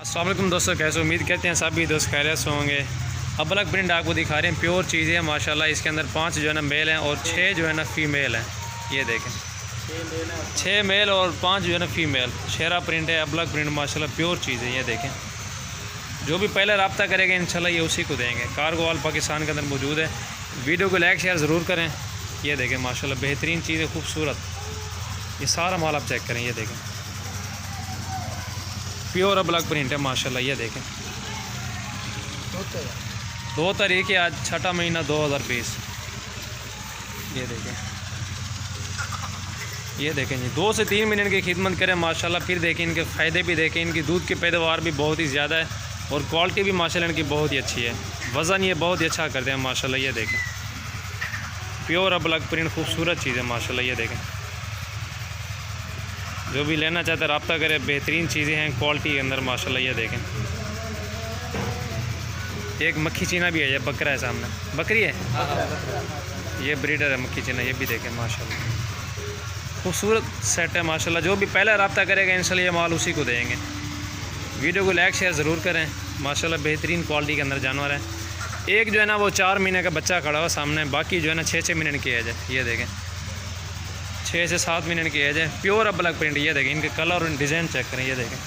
अस्सलाम वालेकुम दोस्तों, कैसे उम्मीद करते हैं सभी दोस्त खैरियत से होंगे। अब अलग प्रिंट आपको दिखा रहे हैं, प्योर चीज़ है माशाल्लाह। इसके अंदर 5 जो है ना मेल हैं और 6 जो है ना फ़ीमेल हैं। ये देखें 6 मेल और 5 जो है ना फ़ीमेल। शेरा प्रिंट है, अब अलग प्रिंट माशाल्लाह प्योर चीज़ है। ये देखें, जो भी पहले रब्ता करेगा इंशाल्लाह ये उसी को देंगे। कार्गो वाल पाकिस्तान के अंदर मौजूद है। वीडियो को लाइक शेयर ज़रूर करें। ये देखें माशाल्लाह बेहतरीन चीज़ है, खूबसूरत। ये सारा माल आप चेक करें, ये देखें प्योर अब अलग प्रिंट है माशाल्लाह। ये देखें 2 तारीख है आज, 6वां महीना 2020। ये देखें जी, 2 से 3 मिनट की खिदमत करें माशाल्लाह। फिर देखें इनके फ़ायदे भी देखें। इनकी दूध की पैदावार भी बहुत ही ज़्यादा है और क्वालिटी भी माशाल्लाह इनकी बहुत ही अच्छी है। वज़न ये बहुत ही अच्छा करते हैं माशाल्लाह। ये देखें प्योर अब अलग प्रिंट, खूबसूरत चीज़ है माशाल्लाह। ये देखें, जो भी लेना चाहते हैं रब्ता करें। बेहतरीन चीज़ें हैं क्वालिटी के अंदर माशाल्लाह। ये देखें, एक मक्खी चीना भी है, ये बकरा है सामने, बकरी है, ये ब्रीडर है मक्खी चीना। ये भी देखें माशाल्लाह खूबसूरत सेट है माशाल्लाह। जो भी पहले रब्ता करेगा इंशाल्लाह ये माल उसी को देंगे। वीडियो को लाइक शेयर ज़रूर करें माशाल्लाह। बेहतरीन क्वालिटी के अंदर जानवर है। एक जो है ना वो 4 महीने का बच्चा खड़ा हुआ सामने, बाकी जो है ना 6-6 मिनट की एज है। ये देखें 6 से 7 मिनट की एज है। प्योर अब अलग प्रिंट। ये देखें इनके कलर और डिज़ाइन चेक करें। ये देखें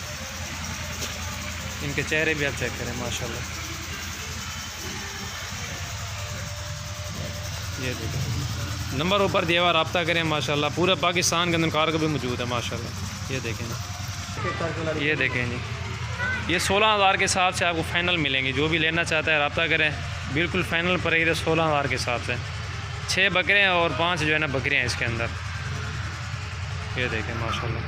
इनके चेहरे भी आप चेक करें माशाल्लाह। ये देखें नंबर ऊपर दिया हुआ, रब्ता करें माशाल्लाह। पूरे पाकिस्तान के अंदर कार्गो भी मौजूद है माशाल्लाह। ये देखें जी, ये देखें जी, ये 16,000 के हिसाब से आपको फ़ाइनल मिलेंगे। जो भी लेना चाहता है रब्ता करें, बिल्कुल फ़ाइनल पर ही 16,000 के हिसाब से। 6 बकरे हैं और 5 जो है ना बकरियाँ हैं इसके अंदर। ये देखें माशाल्लाह।